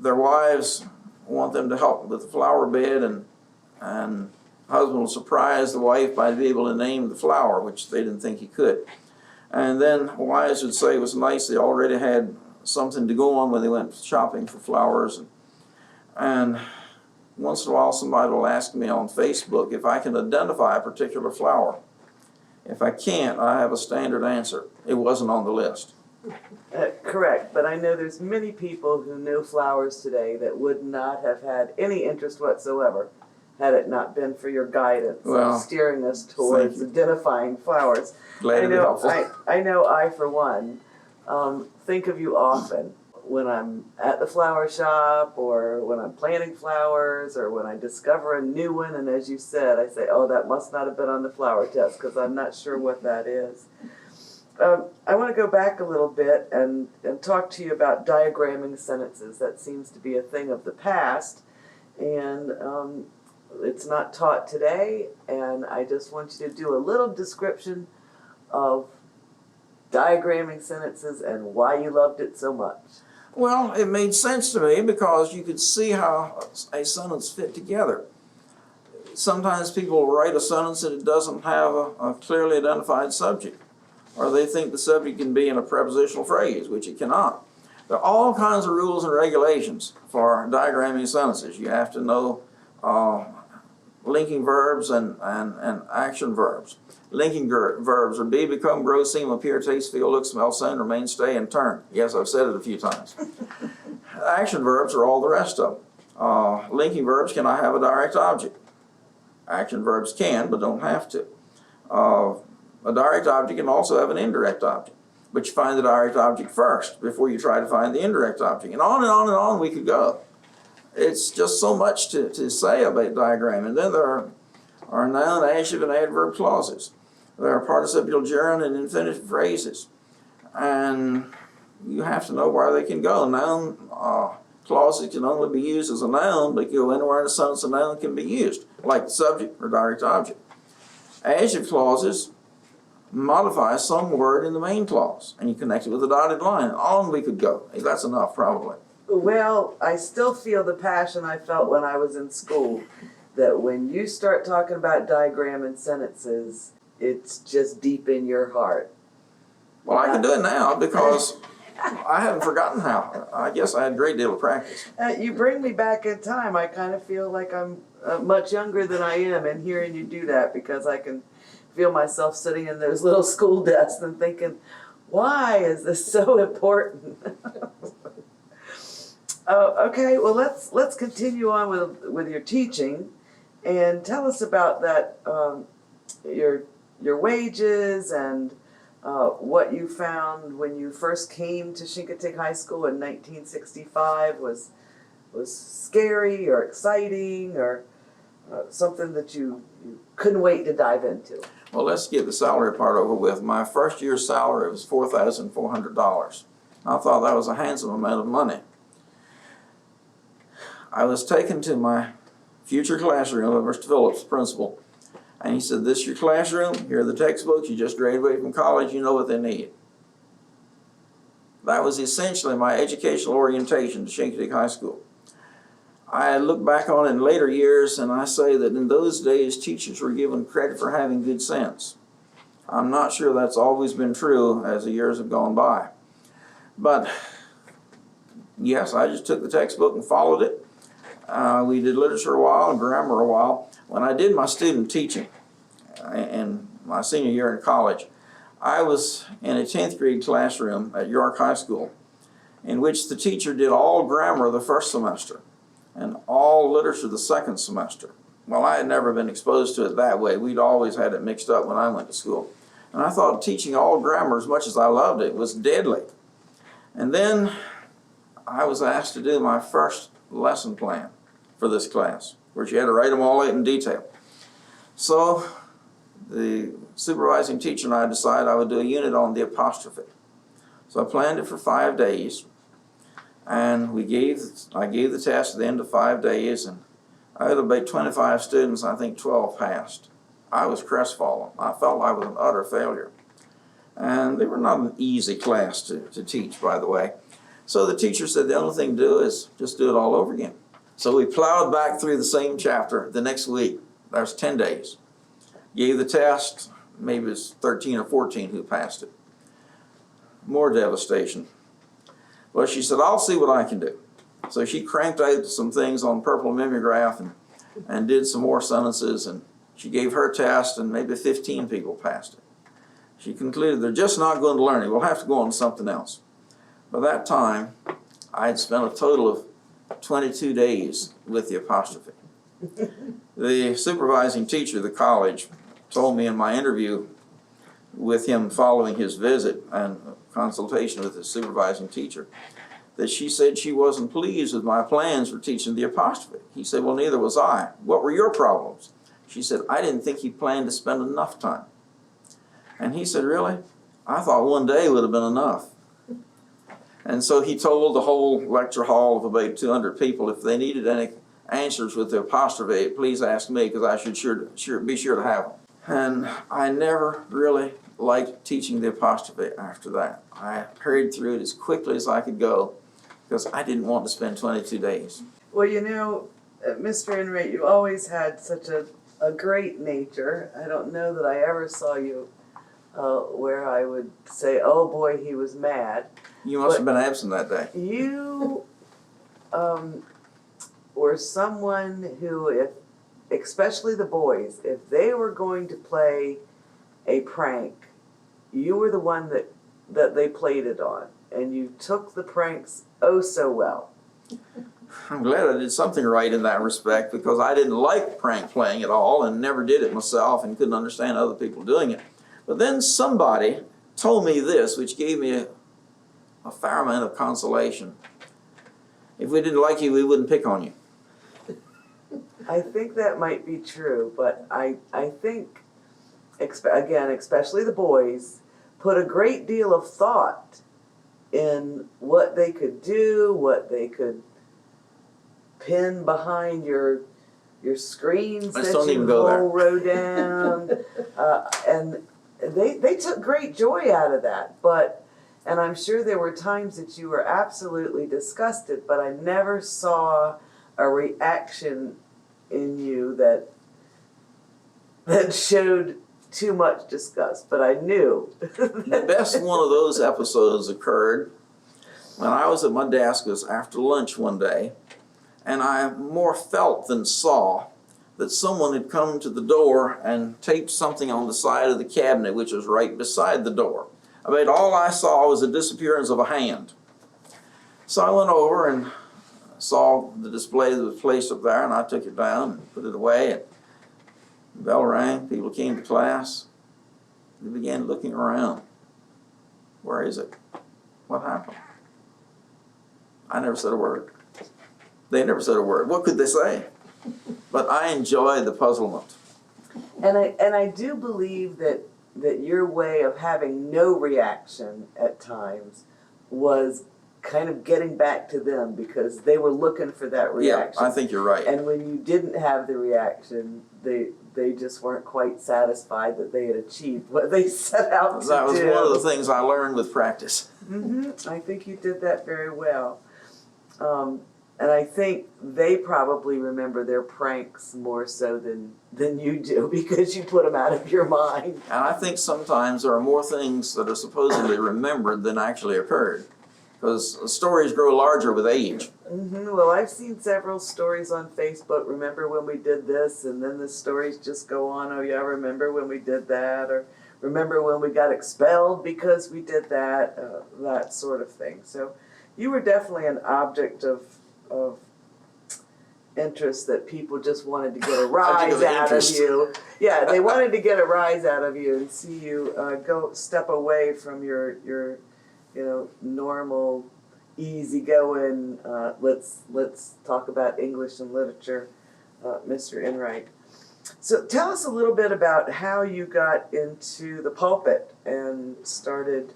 their wives want them to help with the flower bed, and husband will surprise the wife by being able to name the flower, which they didn't think he could. And then wives would say it was nice they already had something to go on when they went shopping for flowers. And once in a while somebody will ask me on Facebook if I can identify a particular flower. If I can't, I have a standard answer. It wasn't on the list. Correct, but I know there's many people who know flowers today that would not have had any interest whatsoever had it not been for your guidance of steering us towards identifying flowers. Glad to be helpful. I know I, for one, think of you often when I'm at the flower shop or when I'm planting flowers or when I discover a new one, and as you said, I say, oh, that must not have been on the flower test because I'm not sure what that is. I want to go back a little bit and talk to you about diagramming sentences. That seems to be a thing of the past, and it's not taught today, and I just want you to do a little description of diagramming sentences and why you loved it so much. Well, it made sense to me because you could see how a sentence fit together. Sometimes people write a sentence and it doesn't have a clearly identified subject, or they think the subject can be in a prepositional phrase, which it cannot. There are all kinds of rules and regulations for diagramming sentences. You have to know linking verbs and action verbs. Linking verbs are be, become, grow, seem, appear, taste, feel, look, smell, sound, remain, stay, and turn. Yes, I've said it a few times. Action verbs are all the rest of them. Linking verbs cannot have a direct object. Action verbs can, but don't have to. A direct object can also have an indirect object, but you find the direct object first before you try to find the indirect object. And on and on and on we could go. It's just so much to say about diagramming. And then there are noun, adjective, and adverb clauses. There are participial gerund and infinitive phrases. And you have to know where they can go. Noun clauses can only be used as a noun, but you go anywhere in a sentence a noun can be used, like the subject or direct object. Adjective clauses modify some word in the main clause, and you connect it with a dotted line. On we could go. That's enough, probably. Well, I still feel the passion I felt when I was in school, that when you start talking about diagramming sentences, it's just deep in your heart. Well, I can do it now because I haven't forgotten how. I guess I had a great deal of practice. You bring me back in time. I kind of feel like I'm much younger than I am, and hearing you do that, because I can feel myself sitting in those little school desks and thinking, why is this so important? Okay, well, let's continue on with your teaching, and tell us about that, your wages and what you found when you first came to Chincoteague High School in 1965 was scary or exciting or something that you couldn't wait to dive into. Well, let's get the salary part over with. My first year's salary was $4,400. I thought that was a handsome amount of money. I was taken to my future classroom of Mr. Phillips, principal, and he said, this is your classroom, here are the textbooks, you just graduated from college, you know what they need. That was essentially my educational orientation to Chincoteague High School. I look back on it in later years and I say that in those days teachers were given credit for having good sense. I'm not sure that's always been true as the years have gone by. But yes, I just took the textbook and followed it. We did literature a while and grammar a while. When I did my student teaching in my senior year in college, I was in a 10th grade classroom at York High School in which the teacher did all grammar the first semester and all literature the second semester. Well, I had never been exposed to it that way. We'd always had it mixed up when I went to school. And I thought teaching all grammar, as much as I loved it, was deadly. And then I was asked to do my first lesson plan for this class, where you had to write them all out in detail. So the supervising teacher and I decided I would do a unit on the apostrophe. So I planned it for 5 days, and I gave the test at the end of 5 days, and I had about 25 students, I think 12 passed. I was crestfallen. I felt I was an utter failure. And they were not an easy class to teach, by the way. So the teacher said the only thing to do is just do it all over again. So we plowed back through the same chapter the next week. That was 10 days. Gave the test, maybe it was 13 or 14 who passed it. More devastation. Well, she said, I'll see what I can do. So she cranked out some things on purple mimeograph and did some more sentences, and she gave her test, and maybe 15 people passed it. She concluded they're just not going to learn it. We'll have to go on to something else. By that time, I had spent a total of 22 days with the apostrophe. The supervising teacher of the college told me in my interview with him following his visit and consultation with his supervising teacher that she said she wasn't pleased with my plans for teaching the apostrophe. He said, well, neither was I. What were your problems? She said, I didn't think he planned to spend enough time. And he said, really? I thought one day would have been enough. And so he told the whole lecture hall of about 200 people if they needed any answers with the apostrophe, please ask me, because I should be sure to have them. And I never really liked teaching the apostrophe after that. I hurried through it as quickly as I could go because I didn't want to spend 22 days. Well, you know, Mr. Enright, you always had such a great nature. I don't know that I ever saw you where I would say, oh boy, he was mad. You must have been absent that day. You were someone who, especially the boys, if they were going to play a prank, you were the one that they played it on. And you took the pranks oh so well. I'm glad I did something right in that respect, because I didn't like prank playing at all and never did it myself and couldn't understand other people doing it. But then somebody told me this, which gave me a fair amount of consolation. If we didn't like you, we wouldn't pick on you. I think that might be true, but I think, again, especially the boys, put a great deal of thought in what they could do, what they could pin behind your screens that you wrote down, and they took great joy out of that. And I'm sure there were times that you were absolutely disgusted, but I never saw a reaction in you that showed too much disgust, but I knew. The best one of those episodes occurred when I was at my desk. It was after lunch one day, and I more felt than saw that someone had come to the door and taped something on the side of the cabinet, which was right beside the door. About all I saw was the disappearance of a hand. So I went over and saw the display that was placed up there, and I took it down and put it away. And the bell rang, people came to class. They began looking around. Where is it? What happened? I never said a word. They never said a word. What could they say? But I enjoyed the puzzlement. And I do believe that your way of having no reaction at times was kind of getting back to them, because they were looking for that reaction. Yeah, I think you're right. And when you didn't have the reaction, they just weren't quite satisfied that they had achieved what they set out to do. That was one of the things I learned with practice. I think you did that very well. And I think they probably remember their pranks more so than you do, because you put them out of your mind. And I think sometimes there are more things that are supposedly remembered than actually occurred, because stories grow larger with age. Well, I've seen several stories on Facebook, remember when we did this, and then the stories just go on, oh yeah, remember when we did that, or remember when we got expelled because we did that, that sort of thing. So you were definitely an object of interest that people just wanted to get a rise out of you. Yeah, they wanted to get a rise out of you and see you go step away from your normal, easygoing. Let's talk about English and literature, Mr. Enright. So tell us a little bit about how you got into the pulpit and started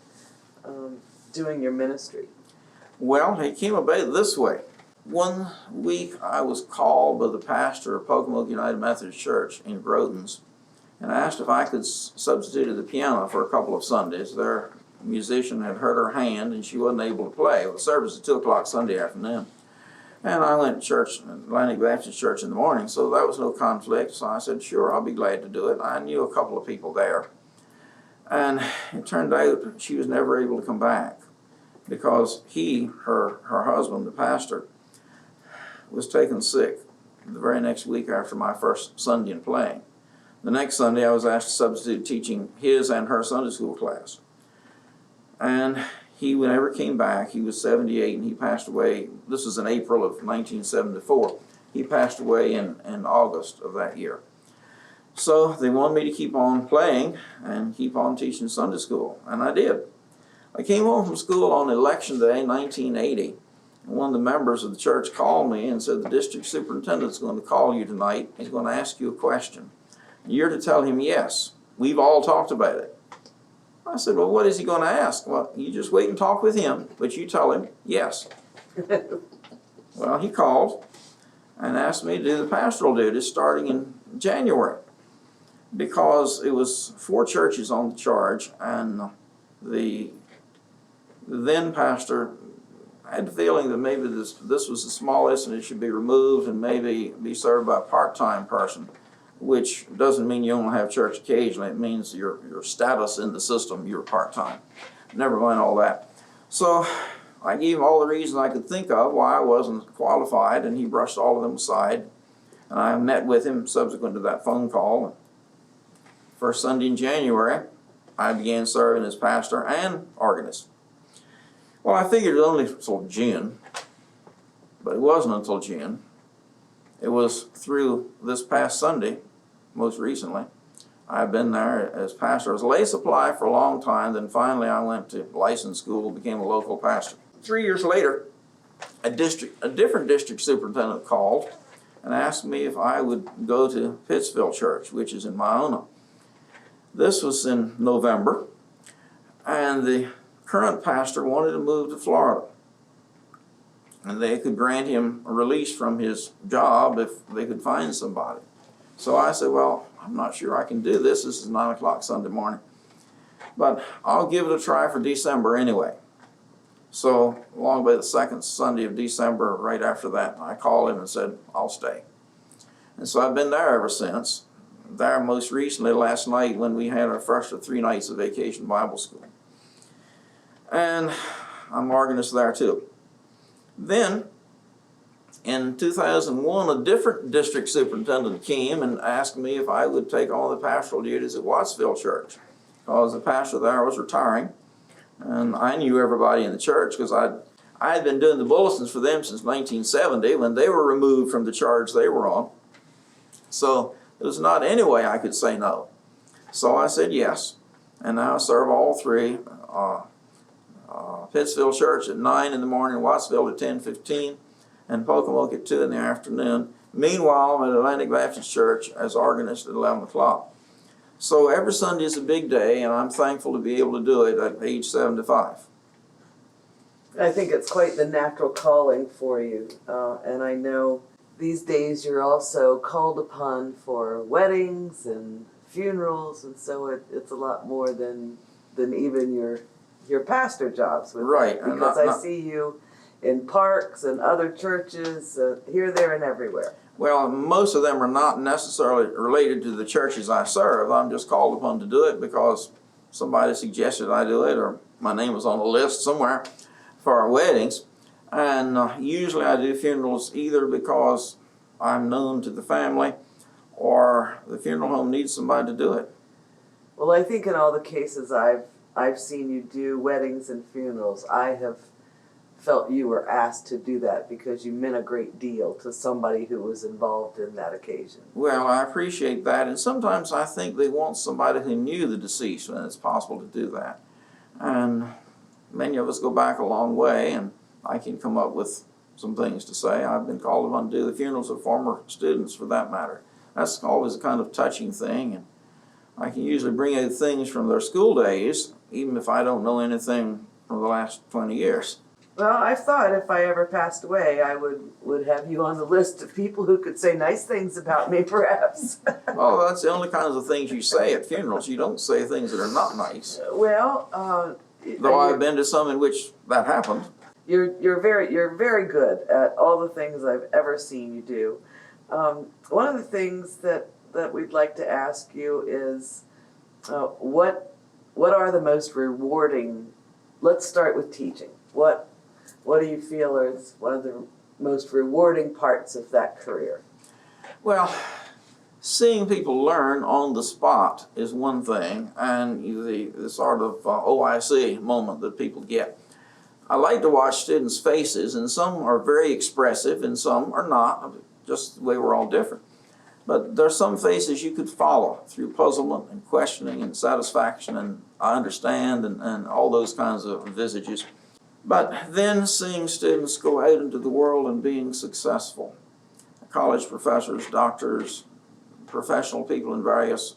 doing your ministry. Well, it came about this way. One week I was called by the pastor of Pocomoke United Methodist Church in Groton's and asked if I could substitute at the piano for a couple of Sundays. Their musician had hurt her hand and she wasn't able to play. The service at 2 o'clock Sunday afternoon. And I went to church, Atlantic Baptist Church in the morning, so that was no conflict. So I said, sure, I'll be glad to do it. I knew a couple of people there. And it turned out she was never able to come back because her husband, the pastor, was taken sick the very next week after my first Sunday in playing. The next Sunday I was asked to substitute teaching his and her Sunday school class. And he never came back. He was 78 and he passed away. This was in April of 1974. He passed away in August of that year. So they wanted me to keep on playing and keep on teaching Sunday school, and I did. I came home from school on Election Day, 1980, and one of the members of the church called me and said, the district superintendent's going to call you tonight. He's going to ask you a question. You're to tell him yes. We've all talked about it. I said, well, what is he going to ask? Well, you just wait and talk with him, but you tell him yes. Well, he called and asked me to do the pastoral duties starting in January, because it was 4 churches on the charge, and the then pastor had the feeling that maybe this was the smallest and it should be removed and maybe be served by a part-time person, which doesn't mean you only have church occasionally. It means your status in the system, you're part-time. Never mind all that. So I gave him all the reasons I could think of why I wasn't qualified, and he brushed all of them aside. And I met with him subsequent to that phone call. First Sunday in January, I began serving as pastor and organist. Well, I figured it only until June, but it wasn't until June. It was through this past Sunday, most recently. I've been there as pastor. I was a lay supply for a long time, then finally I went to license school, became a local pastor. 3 years later, a different district superintendent called and asked me if I would go to Pittsville Church, which is in Maona. This was in November, and the current pastor wanted to move to Florida, and they could grant him a release from his job if they could find somebody. So I said, well, I'm not sure I can do this. This is 9 o'clock Sunday morning, but I'll give it a try for December anyway. So along by the second Sunday of December, right after that, I called him and said, I'll stay. And so I've been there ever since. There most recently last night when we had our first of 3 nights of Vacation Bible School. And I'm organist there too. Then, in 2001, a different district superintendent came and asked me if I would take on the pastoral duties at Wattsville Church, because the pastor there was retiring, and I knew everybody in the church because I had been doing the bulletins for them since 1970 when they were removed from the charge they were on. So there was not any way I could say no. So I said yes, and now I serve all 3. Pittsville Church at 9 in the morning, Wattsville at 10:15, and Pocomoke at 2 in the afternoon. Meanwhile, I'm at Atlantic Baptist Church as organist at 11 o'clock. So every Sunday is a big day, and I'm thankful to be able to do it at age 75. I think it's quite the natural calling for you, and I know these days you're also called upon for weddings and funerals, and so it's a lot more than even your pastor jobs. Right. Because I see you in parks and other churches, here, there, and everywhere. Well, most of them are not necessarily related to the churches I serve. I'm just called upon to do it because somebody suggested I do it, or my name was on a list somewhere for our weddings. And usually I do funerals either because I'm known to the family or the funeral home needs somebody to do it. Well, I think in all the cases I've seen you do weddings and funerals, I have felt you were asked to do that because you meant a great deal to somebody who was involved in that occasion. Well, I appreciate that, and sometimes I think they want somebody who knew the deceased when it's possible to do that. And many of us go back a long way, and I can come up with some things to say. I've been called upon to do the funerals of former students, for that matter. That's always a kind of touching thing, and I can usually bring out things from their school days, even if I don't know anything from the last 20 years. Well, I thought if I ever passed away, I would have you on the list of people who could say nice things about me, perhaps. Well, that's the only kinds of things you say at funerals. You don't say things that are not nice. Well, though I've been to some in which that happened. You're very good at all the things I've ever seen you do. One of the things that we'd like to ask you is what are the most rewarding? Let's start with teaching. What do you feel is one of the most rewarding parts of that career? Well, seeing people learn on the spot is one thing, and the sort of OIC moment that people get. I like to watch students' faces, and some are very expressive and some are not, just the way we're all different. But there are some faces you could follow through puzzlement and questioning and satisfaction and I understand and all those kinds of visages. But then seeing students go out into the world and being successful, college professors, doctors, professional people in various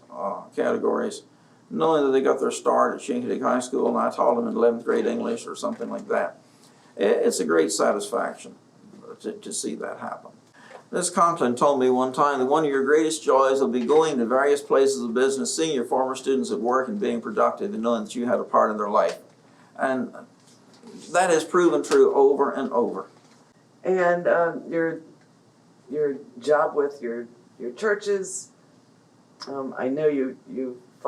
categories, knowing that they got their start at Chincoteague High School and I taught them in 11th grade English or something like that. It's a great satisfaction to see that happen. Miss Conklin told me one time that one of your greatest joys will be going to various places of business, seeing your former students at work and being productive and knowing that you had a part in their life. And that has proven true over and over. And your job with your churches, I know you've